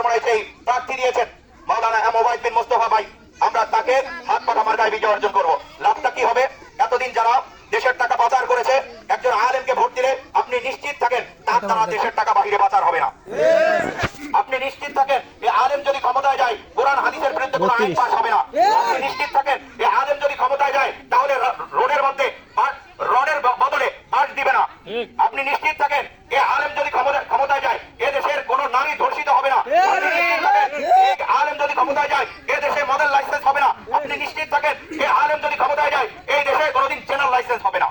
চরমোনাই সেই প্রার্থী দিয়েছেন মাওলানা এম ওবায়দ বিন মোস্তফা ভাই, আমরা তাকে হাত পাখা মার্কায় বিজয় অর্জন করব। লাভটা কি হবে? এতদিন যারা দেশের টাকা পাচার করেছে, একজন আলেমকে ভোট দিলে আপনি নিশ্চিত থাকেন তার দ্বারা দেশের টাকা বাহিরে পাচার হবে না। আপনি নিশ্চিত থাকেন এই আলেম যদি ক্ষমতায় যায় কোরআন হাদিসের বিরুদ্ধে কোনো আইন পাস হবে না। আপনি নিশ্চিত থাকেন এই আলেম যদি ক্ষমতায় যায় তাহলে রোডের মধ্যে রডের বদলে বাঁশ দিবে না। আপনি নিশ্চিত থাকেন এই আলেম যদি ক্ষমতায় যায় এ দেশের কোনো নারী ধর্ষিত হবে না। আপনি নিশ্চিত থাকেন এই আলেম যদি ক্ষমতায় যায় এ দেশে মডেল লাইসেন্স হবে না। আপনি নিশ্চিত থাকেন এই আলেম যদি ক্ষমতায় যায় এই দেশে কোনোদিন চ্যানেল লাইসেন্স হবে না।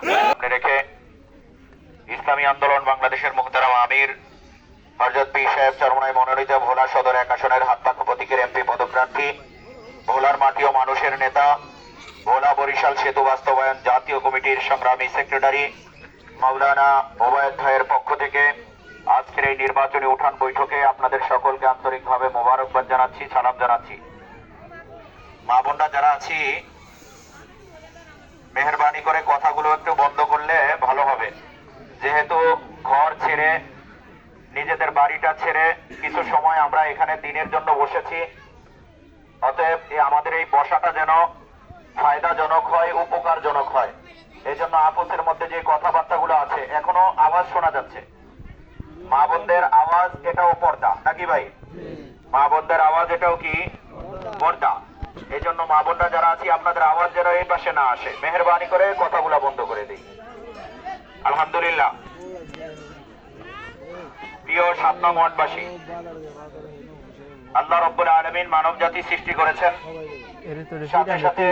রেখে ইসলামী আন্দোলন বাংলাদেশের মুহতারাম আমির হযরত পীর সাহেব চরমোনাই মনোনীত ভোলা সদর 1 আসনের হাতপাখা প্রতীকের এমপি পদপ্রার্থী, ভোলার মাটি ও মানুষের নেতা, ভোলা বরিশাল সেতু বাস্তবায়ন জাতীয় কমিটির সংগ্রামী সেক্রেটারি মাওলানা ওবায়দ ভাইয়ের পক্ষ থেকে আজকের এই নির্বাচনী উঠান বৈঠকে আপনাদের সকলকে আন্তরিকভাবে মোবারকবাদ জানাচ্ছি, সালাম জানাচ্ছি। মা বোনরা যারা আছি, মেহেরবানি করে কথাগুলো একটু বন্ধ করলে ভালো হবে। যেহেতু ঘর ছেড়ে নিজেদের বাড়িটা ছেড়ে কিছু সময় আমরা এখানে দিনের জন্য বসেছি, অতএব আমাদের এই বসাটা যেন ফায়দাজনক হয়, উপকারজনক হয়। এই জন্য আপসের মধ্যে যে কথাবার্তাগুলো আছে এখনো আওয়াজ শোনা যাচ্ছে। মা বোনদের আওয়াজ এটাও পর্দা নাকি ভাই? মা বোনদের আওয়াজ এটাও কি পর্দা? এই জন্য মা বোনরা যারা আছি আপনাদের আওয়াজ যেন এই পাশে না আসে, মেহেরবানি করে কথাগুলো বন্ধ করে দিই। আলহামদুলিল্লাহ। প্রিয় 7 নং ওয়ার্ডবাসী, আল্লাহ রাব্বুল আলামিন মানব জাতি সৃষ্টি করেছেন, সাথে সাথে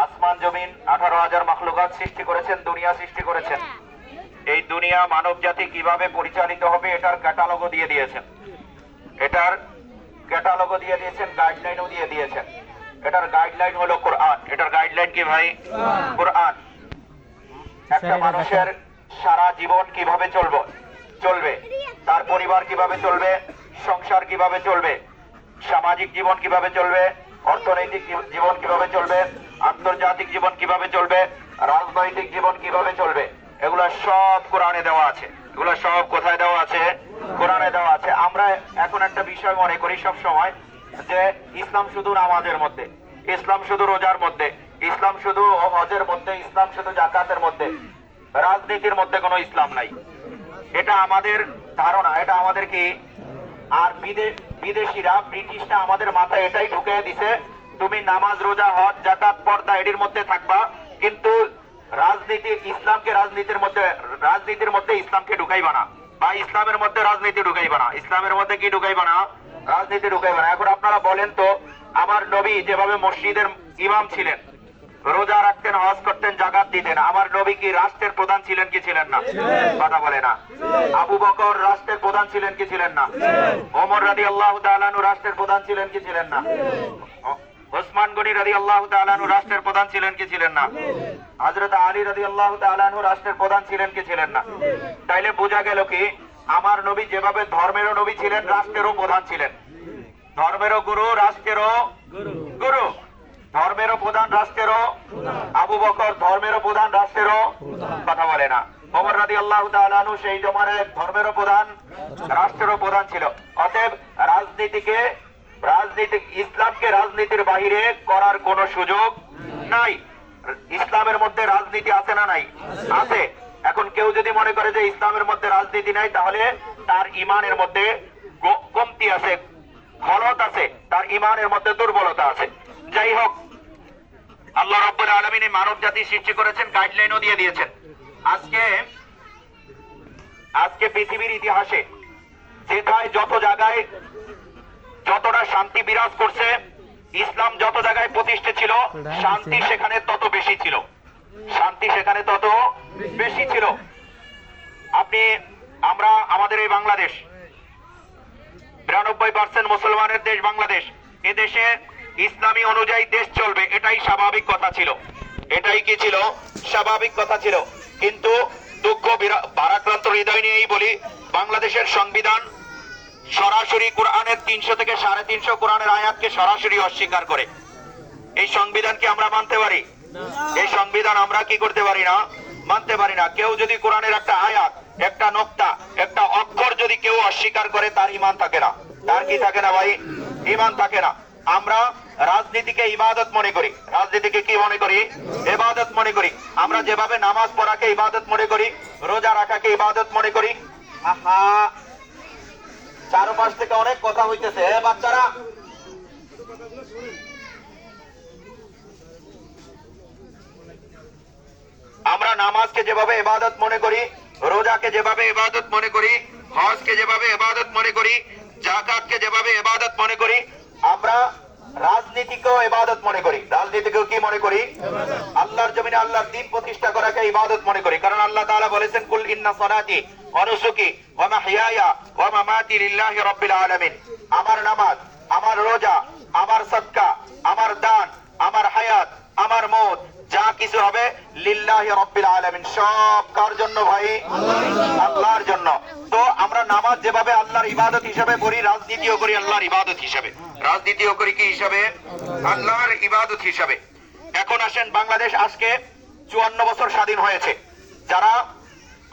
আসমান জমিন 18,000 মাখলুকাত সৃষ্টি করেছেন, দুনিয়া সৃষ্টি করেছেন। এই দুনিয়া মানব জাতি কিভাবে পরিচালিত হবে এটার ক্যাটালগও দিয়ে দিয়েছেন, গাইডলাইনও দিয়ে দিয়েছেন। এটার গাইডলাইন হলো কোরআন। এটার গাইডলাইন কি ভাই? কোরআন। একটা মানুষের সারা জীবন কিভাবে চলবে, তার পরিবার কিভাবে চলবে, সংসার কিভাবে চলবে, সামাজিক জীবন কিভাবে চলবে, অর্থনৈতিক জীবন কিভাবে চলবে, আন্তর্জাতিক জীবন কিভাবে চলবে, রাজনৈতিক জীবন কিভাবে চলবে, এগুলা সব কোরআনে দেওয়া আছে। এগুলা সব কোথায় দেওয়া আছে? কোরআনে দেওয়া আছে। আমরা এখন একটা বিষয় মনে করি সব সময় যে ইসলাম শুধু নামাজের মধ্যে, ইসলাম শুধু রোজার মধ্যে, ইসলাম শুধু হজের মধ্যে, ইসলাম শুধু যাকাতের মধ্যে, রাজনীতির মধ্যে কোনো ইসলাম নাই। এটা আমাদের ধারণা, এটা আমাদের কি। আর বিদেশিরা, ব্রিটিশরা আমাদের মাথায় এটাই ঢুকিয়ে দিছে, তুমি নামাজ রোজা হজ যাকাত পর্দা এটির মধ্যে থাকবা, কিন্তু রাজনীতির মধ্যে ইসলামকে ঢুকাইবা না, বা ইসলামের মধ্যে রাজনীতি ঢুকাইবা না। ইসলামের মধ্যে কি ঢুকাইবা না? রাজনীতি ঢুকাইবা না। এখন আপনারা বলেন তো, আমার নবী যেভাবে মসজিদের ইমাম ছিলেন, রোজা রাখতেন, হজ করতেন, যাকাত দিতেন, আমার নবী কি রাষ্ট্রের প্রধান ছিলেন কি ছিলেন না? কথা বলে না। আবু বকর রাষ্ট্রের প্রধান ছিলেন কি ছিলেন না? ওমর রাদিয়াল্লাহু তাআলা আনহু রাষ্ট্রের প্রধান ছিলেন কি ছিলেন না? ওসমান গনি রাদিয়াল্লাহু তাআলা আনহু রাষ্ট্রের প্রধান ছিলেন কি ছিলেন না? হযরত আলী রাদিয়াল্লাহু তাআলা আনহু রাষ্ট্রের প্রধান ছিলেন কি ছিলেন না? তাইলে বোঝা গেল কি, আমার নবী যেভাবে ধর্মেরও নবী ছিলেন, রাষ্ট্রেরও প্রধান ছিলেন। ধর্মেরও গুরু, রাষ্ট্রেরও গুরু। ধর্মেরও প্রধান, রাষ্ট্রেরও আবু বকর, ধর্মেরও প্রধান, রাষ্ট্রেরও কথা বলে না। ওমর রাদিয়াল্লাহু তাআলা আনহু সেই জমানায় ধর্মেরও প্রধান, রাষ্ট্রেরও প্রধান ছিল। অতএব ইসলামকে রাজনীতির বাহিরে করার কোনো সুযোগ নাই। ইসলামের মধ্যে রাজনীতি আছে না নাই? আছে। এখন কেউ যদি মনে করে যে ইসলামের মধ্যে রাজনীতি নাই, তাহলে তার ঈমানের মধ্যে কমতি আছে, গলত আছে, তার ঈমানের মধ্যে দুর্বলতা আছে। যাই হোক, আল্লাহ রাব্বুল আলামিন মানব জাতি সৃষ্টি করেছেন, গাইডলাইনও দিয়ে দিয়েছেন। আজকে পৃথিবীর ইতিহাসে যেথায় যত জায়গায় যতটা শান্তি বিরাজ করছে, ইসলাম যত জায়গায় প্রতিষ্ঠিত ছিল, শান্তি সেখানে তত বেশি ছিল, শান্তি সেখানে তত বেশি ছিল। আমাদের এই বাংলাদেশ 92% মুসলমানের দেশ বাংলাদেশ। এদেশে ইসলামী অনুযায়ী দেশ চলবে, এটাই স্বাভাবিক কথা ছিল। এটাই কি ছিল? স্বাভাবিক কথা ছিল। কিন্তু দুঃখ ভারাক্রান্ত হৃদয় নিয়েই বলি, বাংলাদেশের সংবিধান সরাসরি কোরআনের 300 থেকে 350 কোরআনের আয়াতকে সরাসরি অস্বীকার করে। এই সংবিধানকে আমরা মানতে পারি? এই সংবিধান আমরা কি করতে পারি না? মানতে পারি না। কেউ যদি কোরআনের একটা আয়াত, একটা নোক্তা, একটা অক্ষর যদি কেউ অস্বীকার করে, তার ঈমান থাকে না। তার কি থাকে না ভাই? ঈমান থাকে না। আমরা রাজনীতিকে ইবাদত মনে করি। রাজনীতিকে কি মনে করি? ইবাদত মনে করি। আমরা যেভাবে নামাজ পড়াকে ইবাদত মনে করি, রোজা রাখাকে ইবাদত মনে করি। আহা, চারপাশ থেকে অনেক কথা হইতেছে। বাচ্চারা, আমরা নামাজকে যেভাবে ইবাদত মনে করি, রোজাকে যেভাবে ইবাদত মনে করি, হজকে যেভাবে ইবাদত মনে করি, যাকাতকে যেভাবে ইবাদত মনে করি, আমরা রাজনীতিকেও ইবাদত মনে করি। রাজনীতিকেও কি মনে করি? আল্লাহর জমিনে আল্লাহর দ্বীন প্রতিষ্ঠা করাকে ইবাদত মনে করি। কারণ আল্লাহ তাআলা বলেছেন, কুল ইন্না সালাতি ওয়া নুসুকি ওয়া মাহইয়ায়া ওয়া মামাতি লিল্লাহি রাব্বিল আলামিন। আমার নামাজ, আমার রোজা, আমার সাদকা, আমার দান, আমার হায়াত, আমার মওত, যা কিছু হবে লিল্লাহি রাব্বিল আলামিন। সব কার জন্য ভাই? আল্লাহর জন্য। তো আমরা নামাজ যেভাবে আল্লাহর ইবাদত হিসেবে করি, রাজনীতিও করি আল্লাহর ইবাদত হিসেবে। রাজনীতিও করি কি হিসাবে? আল্লাহর ইবাদত হিসাবে। এখন আসেন, বাংলাদেশ আজকে 54 বছর স্বাধীন হয়েছে। যারা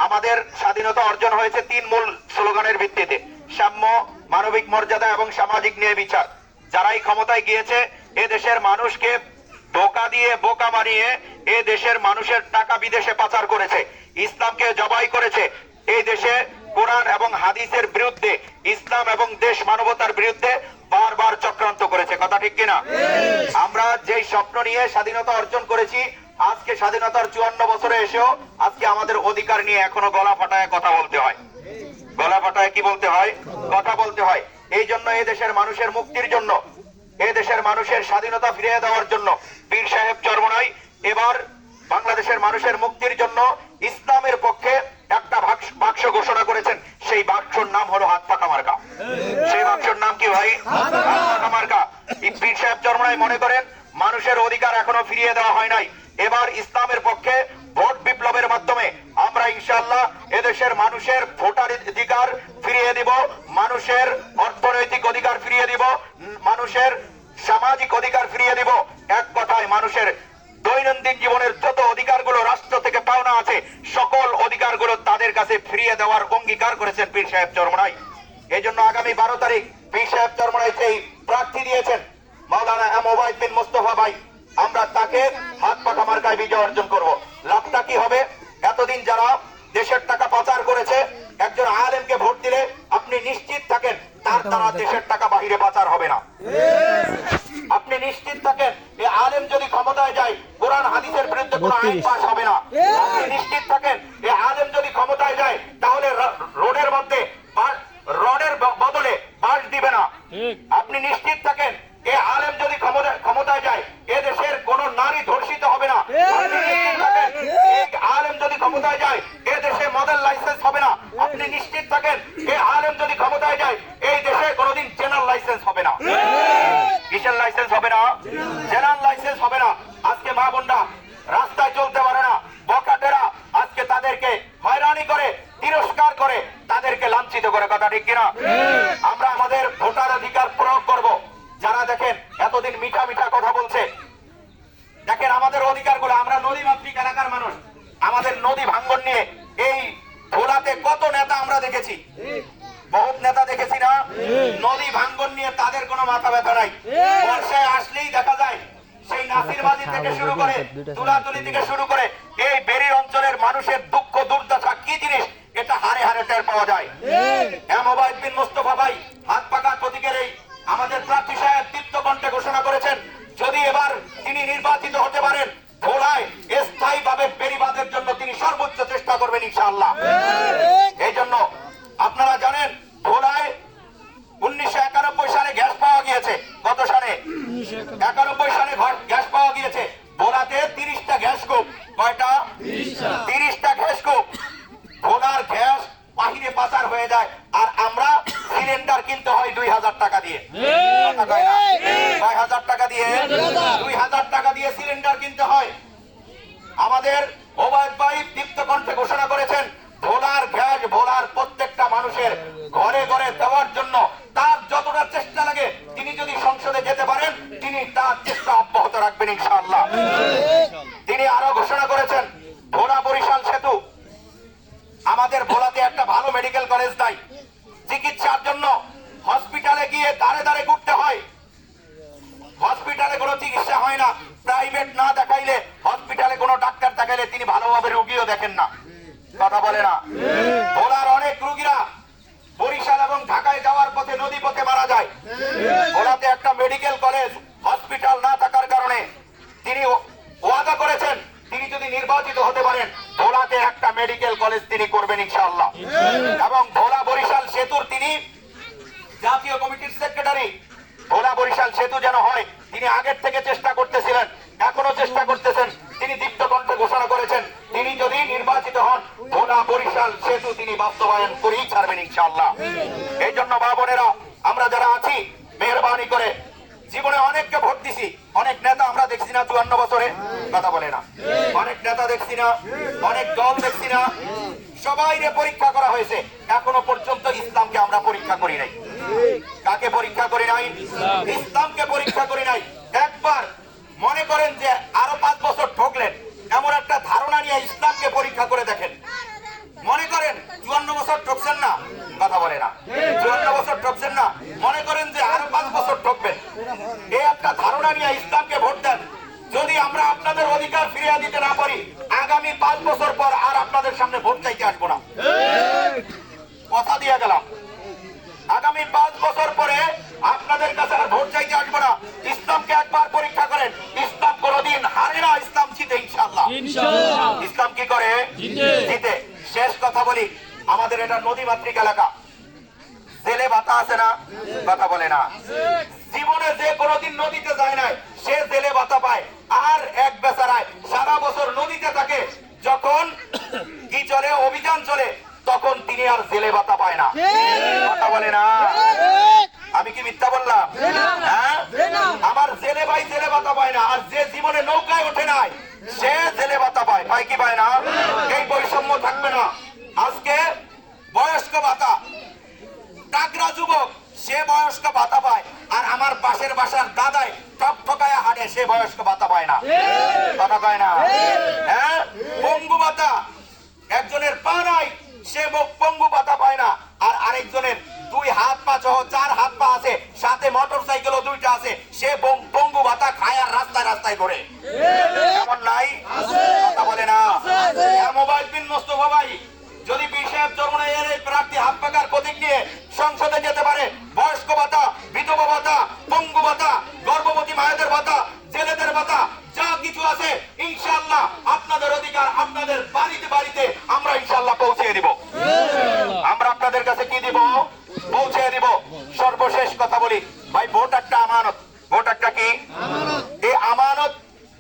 আমাদের স্বাধীনতা অর্জন হয়েছে 3 মূল স্লোগানের ভিত্তিতে: সাম্য, মানবিক মর্যাদা এবং সামাজিক ন্যায় বিচার। যারাই ক্ষমতায় গিয়েছে, এ দেশের মানুষকে ধোঁকা দিয়ে, বোকা বানিয়ে এ দেশের মানুষের টাকা বিদেশে পাচার করেছে, ইসলামকে জবাই করেছে। এই দেশে কোরআন এবং হাদিসের বিরুদ্ধে, ইসলাম এবং দেশ মানবতার বিরুদ্ধে বারবার চক্রান্ত করেছে। কথা ঠিক কিনা? আমরা যেই স্বপ্ন নিয়ে স্বাধীনতা অর্জন করেছি, আজকে স্বাধীনতার 54 বছরে এসেও আজকে আমাদের অধিকার নিয়ে এখনো গলা ফাটায় কথা বলতে হয়। গলা ফাটায় কি বলতে হয়? কথা বলতে হয়। এই জন্য এই দেশের মানুষের মুক্তির জন্য, এই দেশের মানুষের স্বাধীনতা ফিরিয়ে দেওয়ার জন্য পীর সাহেব চরমনাই এবার বাংলাদেশের মানুষের মুক্তির জন্য ইসলামের পক্ষে একটা বাক্স ঘোষণা করেছেন। সেই বাক্সর নাম হলো হাত পাকা মার্কা। সেই বাক্সর নাম কি ভাই? হাত পাকা মার্কা। পীর সাহেব চরমনাই মনে করেন মানুষের অধিকার এখনো ফিরিয়ে দেওয়া হয় নাই। এবার ইসলামের পক্ষে ভোট বিপ্লবের মাধ্যমে আমরা ইনশাআল্লাহ এদেশের মানুষের ভোটার অধিকার ফিরিয়ে দিব, মানুষের অর্থনৈতিক অধিকার ফিরিয়ে দিব, মানুষের সামাজিক অধিকার ফিরিয়ে দিব। এক কথায় মানুষের দৈনন্দিন জীবনের যত অধিকারগুলো রাষ্ট্র থেকে পাওনা আছে, সকল অধিকারগুলো তাদের কাছে ফিরিয়ে দেওয়ার অঙ্গীকার করেছেন পীর সাহেব চরমনাই। এই জন্য আগামী 12 তারিখ পীর সাহেব চরমনাই সেই প্রার্থী দিয়েছেন মাওলানা এম ওবায়দ বিন মোস্তফা ভাই। আমরা তাকে হাত পাকা মার্কায় বিজয় অর্জন করব। লাভটা কি হবে? এতদিন যারা দেশের টাকা পাচার করেছে, একজন আলেমকে ভোট দিলে আপনি নিশ্চিত থাকেন তার দ্বারা দেশের টাকা বাহিরে পাচার হবে না। আপনি নিশ্চিত থাকেন এই আলেম যদি ক্ষমতায় যায়, কোরআন হাদিসের বিরুদ্ধে কোনো আইন পাস হবে না। আপনি নিশ্চিত থাকেন এই আলেম যদি ক্ষমতায় যায়, তাহলে রোডের মধ্যে রডের বদলে বাঁশ দিবে না। আপনি নিশ্চিত থাকেন এই আলেম যদি ক্ষমতায় যায়, এ দেশের কোন নারী ধর্ষিত হবে না। আপনি নিশ্চিত থাকেন এই আলেম যদি ক্ষমতায় যায়, এ দেশে মদের লাইসেন্স হবে না। আপনি নিশ্চিত থাকেন এই আলেম যদি ক্ষমতায় যায়, এই দেশে কোনোদিন জেনারেল লাইসেন্স হবে না। কিসের লাইসেন্স হবে না? জেনারেল লাইসেন্স হবে না। আজকে মা বোনরা রাস্তায় চলতে পারে না, বকাটেরা আজকে তাদেরকে হয়রানি করে, তিরস্কার করে, তাদেরকে লাঞ্ছিত করে। কথা ঠিক কিনা? আমরা আমাদের ভোটার অধিকার প্রয়োগ করব। যারা দেখেন এতদিন মিঠা মিঠা কথা বলছে, দেখেন আমাদের অধিকারগুলো। আমরা নদী মাতৃক এলাকার মানুষ, আমাদের নদী ভাঙ্গন নিয়ে এই ভোলাতে কত নেতা আমরা দেখেছি, বহুত নেতা দেখেছি না? নদী ভাঙ্গন নিয়ে তাদের কোনো মাথা ব্যথা নাই। বর্ষায় আসলেই দেখা যায় সেই নাসিরবাজি থেকে শুরু করে, তুলাতুলি থেকে শুরু করে, এই বেরির অঞ্চলের মানুষের দুঃখ দুর্দশা কি জিনিস, এটা হারে হারে টের পাওয়া যায়। এম ওবায়দ বিন মোস্তফা ভাই হাত পাকা প্রতীকের এই আমাদের প্রার্থী সাহেব দীপ্ত কণ্ঠে ঘোষণা করেছেন, যদি এবার তিনি নির্বাচিত হতে পারেন, ভোলায় স্থায়ী ভাবে বেড়িবাঁধের জন্য তিনি সর্বোচ্চ চেষ্টা করবেন ইনশাআল্লাহ। এই জন্য আপনারা জানেন ভোলায় 1991 সালে গ্যাস পাওয়া গিয়েছে। কত সালে? 91 সালে গ্যাস পাওয়া গিয়েছে। ভোলাতে 30টা গ্যাস কূপ। কয়টা? 30টা গ্যাস কূপ। ভোলার গ্যাস বাহিরে পাচার হয়ে যায়, আর আমরা সিলিন্ডার কিনতে হয় 2000 টাকা দিয়ে। 2000 টাকা দিয়ে, 2000 টাকা দিয়ে সিলিন্ডার কিনতে হয়। আমাদের ওবায়দ ভাই দীপ্ত কণ্ঠে ঘোষণা করেছেন, ভোলার গ্যাস ভোলার প্রত্যেকটা মানুষের ঘরে ঘরে দেওয়ার জন্য তার যতটা চেষ্টা লাগে, তিনি যদি সংসদে যেতে পারেন, তিনি তার চেষ্টা অব্যাহত রাখবেন ইনশাআল্লাহ। তিনি আরো ঘোষণা করেছেন, ভোলা বরিশাল ভালোভাবে রুগীও দেখেন না, কথা বলে না। ভোলার অনেক রুগীরা বরিশাল এবং ঢাকায় যাওয়ার পথে নদী পথে মারা যায়। ভোলাতে একটা মেডিকেল কলেজ হসপিটাল না থাকার কারণে তিনি ওয়াদা করেছেন তিনি যদি নির্বাচিত হতে পারেন ভোলাতে একটা মেডিকেল কলেজ তিনি করবেন ইনশাআল্লাহ। এবং ভোলা বরিশাল সেতুর তিনি জাতীয় কমিটির সেক্রেটারি। ভোলা বরিশাল সেতু যেন হয় তিনি আগের থেকে চেষ্টা করতেছিলেন, এখনো চেষ্টা করতেছেন। তিনি দীপ্ত কণ্ঠে ঘোষণা করেছেন তিনি যদি নির্বাচিত হন ভোলা বরিশাল সেতু তিনি বাস্তবায়ন করেই ছাড়বেন ইনশাআল্লাহ। এই জন্য মা বোনেরা আমরা যারা আছি মেহরবানি করে, জীবনে অনেককে ভোট দিছি, অনেক নেতা আমরা দেখছি না 54 বছরে, কথা বলে না, অনেক নেতা দেখছি না, অনেক দল দেখছি না, সবাইরে পরীক্ষা করা হয়েছে। এখনো পর্যন্ত ইসলামকে আমরা পরীক্ষা করি নাই। কাকে পরীক্ষা করি নাই? ইসলামকে পরীক্ষা করি নাই। একবার মনে করেন যে আরো 5 বছর ঠকলেন, এমন একটা ধারণা নিয়ে ইসলামকে পরীক্ষা করে দেখেন। মনে করেন 54 বছর ঠকছেন না, কথা বলে না, 54 বছর ঠকছেন না, মনে করেন যে আরো 5 বছর ঠকবেন, এই একটা ধারণা নিয়ে ইসলামকে ভোট দেন। যদি আমরা আপনাদের অধিকার ফিরিয়ে দিতে না পারি আগামী 5 বছর পর আর আপনাদের সামনে ভোট চাইতে আসবো না, কথা দিয়ে গেলাম। আগামী 5 বছর পরে আপনাদের কাছে আর ভোট চাইতে আসবো না। ইসলামকে একবার পরীক্ষা করেন, ইসলাম কোনদিন হারে না, ইসলাম জিতে ইনশাআল্লাহ। ইসলাম কি করে? জিতে। শেষ কথা বলি, আমাদের এটা নদী মাতৃক এলাকা, জেলে ভাতা আছে না, কথা বলে না। জীবনে যে কোনোদিন নদীতে যায় নাই সে জেলে ভাতা পায়। আর এক বেচারায় সারা বছর নদীতে থাকে, যখন কি চলে অভিযান চলে তখন তিনি আর জেলে ভাতা পায় না, কথা বলে না। আমি কি মিথ্যা বললাম? হ্যাঁ, আমার জেলে ভাই জেলে ভাতা পায় না, আর যে জীবনে নৌকায় ওঠে নাই সে জেলে ভাতা পায়, পায় কি পায় না? এই বৈষম্য থাকবে না। আজকে বয়স্ক ভাতা, টাকরা যুবক সে বয়স্ক ভাতা পায়, আর আমার পাশের বাসার দাদাই টক ঠকায় হাঁটে সে বয়স্ক ভাতা পায় না, কথা পায় না। হ্যাঁ, পঙ্গু ভাতা, একজনের পা নাই সে পঙ্গু ভাতা পায় না, আর আরেকজনের 2 হাত পা সহ 4 হাত পা আছে, সাথে মোটর সাইকেলও 2টা আছে, সে পঙ্গু ভাতা খায় আর রাস্তায় রাস্তায় ঘোরে, এমন নাই, কথা বলে না। মোবাইল বিন মোস্তফা ভাই যদি বিশেষ চরমনাইয়ের এই প্রার্থী হাত পাকার প্রতীক নিয়ে সংসদে যেতে পারে, বয়স্ক ভাতা, বিধবা ভাতা, পঙ্গু ভাতা, গর্ভবতী মায়েদের ভাতা, জেলেদের ভাতা যা কিছু আছে ইনশাআল্লাহ আপনাদের অধিকার আপনাদের বাড়িতে বাড়িতে আমরা ইনশাআল্লাহ পৌঁছে দিব। আমরা আপনাদের কাছে কি দিব? পৌঁছে দিব। সর্বশেষ কথা বলি ভাই, ভোট একটা আমানত। ভোট একটা কি আমানত? এই আমানত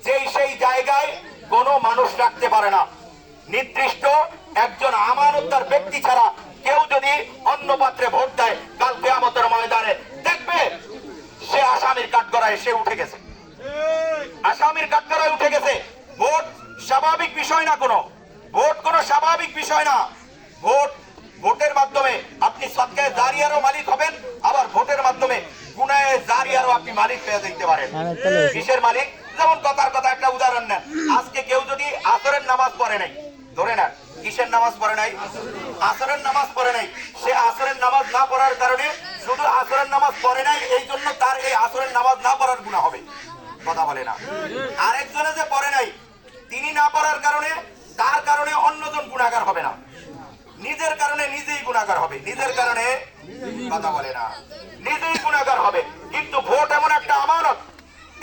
যেই সেই জায়গায় কোনো মানুষ রাখতে পারে না। নির্দিষ্ট একজন আমানতদার ব্যক্তি ছাড়া কেউ যদি অন্য পাত্রে ভোট দেয় কাল কিয়ামতের ময়দানে দেখবে সে আসামির কাঠগড়ায় সে উঠে গেছে, আসামির কাঠগড়ায় উঠে গেছে। ভোট স্বাভাবিক বিষয় না, কোনো ভোট কোনো স্বাভাবিক বিষয় না। ভোটের মাধ্যমে আপনি সদকায়ে জারিয়ারও মালিক হবেন, আবার ভোটের মাধ্যমে গুনাহে জারিয়ারও আপনি মালিক হয়ে যেতে পারেন। কিসের মালিক? যেমন কথার কথা একটা উদাহরণ নেন, আজকে কেউ যদি আসরের নামাজ পড়ে নাই, ধরে নেন কিসের নামাজ পড়ে নাই? আসরের নামাজ পড়ে নাই। সে আসরের নামাজ না পড়ার কারণে, শুধু আসরের নামাজ পড়ে নাই এই জন্য তার এই আসরের নামাজ না পড়ার গুনাহ হবে, কথা বলে না। আরেকজনে যে পড়ে নাই তিনি না পড়ার কারণে তার কারণে অন্যজন গুনাহগার হবে না, নিজের কারণে নিজেই গুনাহগার হবে, নিজের কারণে, কথা বলে না, নিজেই গুনাহগার হবে। কিন্তু ভোট এমন একটা আমানত,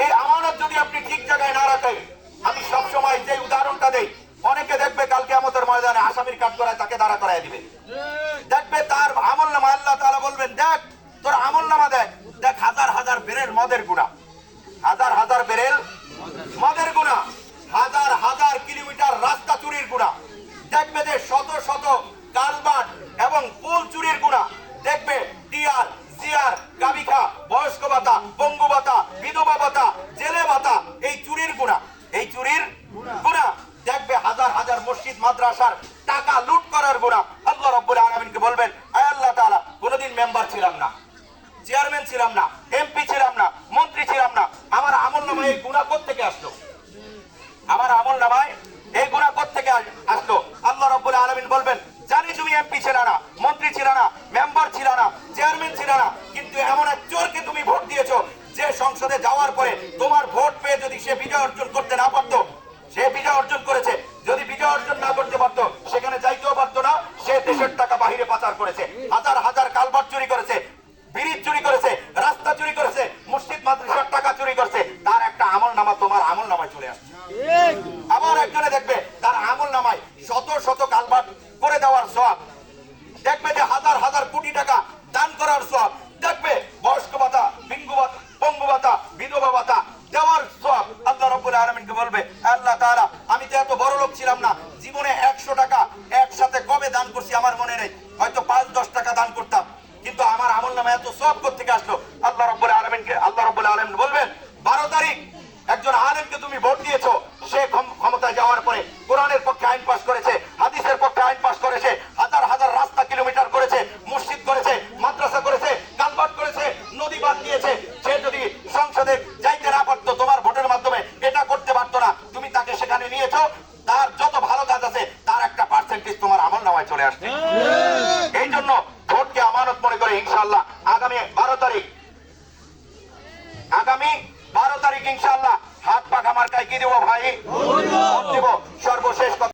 এই আমানত যদি আপনি ঠিক জায়গায় না রাখেন, আমি সবসময় যে উদাহরণটা দেই, অনেকে দেখবে কাল কিয়ামতের ময়দানে আসামির কাঠগড়ায় তাকে দাঁড়া করায় দিবে, দেখবে তার আমলনামা, আল্লাহ তাআলা বলবেন দেখ তোর আমলনামা দেখ, দেখ হাজার হাজার বেরেল মদের গুনাহ, হাজার হাজার বেরেল মদের গুনাহ, হাজার হাজার কিলোমিটার রাস্তা চুরির গুনাহ, দেখবে যে শত শত কালবাট এবং পুল চুরির গুনাহ, দেখবে টিআর জিআর গাবিখা বয়স্ক ভাতা পঙ্গু ভাতা বিধবা ভাতা জেলে ভাতা, এই চুরির গুনাহ, এই চুরির গুনাহ, দেখবে হাজার হাজার মসজিদ মাদ্রাসার টাকা লুট করার গুনাহ। আল্লাহ রাব্বুল আলামিনকে বলবেন আয় আল্লাহ তাআলা কোনদিন মেম্বার ছিলাম না, চেয়ারম্যান ছিলাম না, এমপি ছিলাম না, মন্ত্রী ছিলাম না, আমার আমলনামায় এই গুনাহ কোত্থেকে আসলো? আমার আমলনামায় এই গুনাহ কোত্থেকে আসলো? আল্লাহ রাব্বুল আলামিন বলবেন জানি তুমি এমপি ছিল না, মন্ত্রী ছিল না, মেম্বার ছিল না, চেয়ারম্যান ছিল না, কিন্তু এমন এক চোরকে তুমি ভোট দিয়েছো যে সংসদে যাওয়ার পরে তোমার ভোট পেয়ে যদি সে বিজয় অর্জন করতে না পারতো, সে বিজয় অর্জন করেছে, যদি বিজয় বিজয় অর্জন না করতে পারতো সেখানে যাইতেও পারতো না। সে দেশের টাকা বাহিরে পাচার করেছে, হাজার হাজার কালভার্ট চুরি করেছে, ব্রিজ চুরি করেছে, রাস্তা চুরি করেছে, মসজিদ মাদ্রাসার টাকা চুরি করেছে। তার একটা আমল নামা তোমার আমল নামায় চলে আসছে। আবার একজনে দেখবে তার আমল নামায় শত শত কালভার্ট করে দেওয়ার সওয়াব, দেখবে যে হাজার হাজার কোটি টাকা দান করার সওয়াব, দেখবে বয়স্ক ভাতা, পঙ্গু ভাতা, বিধবা ভাতা দেওয়ার সওয়াব। আল্লাহ রাব্বুল আলামিনকে বলবে, আল্লাহ তাআলা আমি তো এত বড় লোক ছিলাম না, জীবনে 100 টাকা একসাথে কবে দান করছি আমার মনে নেই, হয়তো 5-10 টাকা দান করতাম, কিন্তু আমার আমল নামে এত সওয়াব কোত্থেকে আসলো? আল্লাহ রাব্বুল আলামিন বলবেন 12 তারিখ একজন আলেমকে তুমি ভোট দিয়েছো, সে ক্ষমতায় যাওয়ার পরে কোরআনের পক্ষে আইন পাস করেছে, হাদিসের পক্ষে আইন পাস করেছে, হাজার হাজার রাস্তা কিলোমিটার করেছে, মসজিদ করেছে, মাদ্রাসা করেছে, কালভার্ট করেছে, নদী বাঁধ দিয়েছে। সে যদি সংসদে যাইতে না পারতো, তোমার ভোটের মাধ্যমে এটা করতে পারতো না, তুমি তাকে সেখানে নিয়েছো, তার যত ভালো কাজ আছে তার একটা পার্সেন্টেজ তোমার আমল নামায় চলে আসছে। এই জন্য ভোটকে আমানত মনে করে ইনশাআল্লাহ আগামী 12 তারিখ ইনশাআল্লাহ হাত পাখা মার্কায় কি দেবো ভাই? ভোট দেব। সর্বশেষ কথা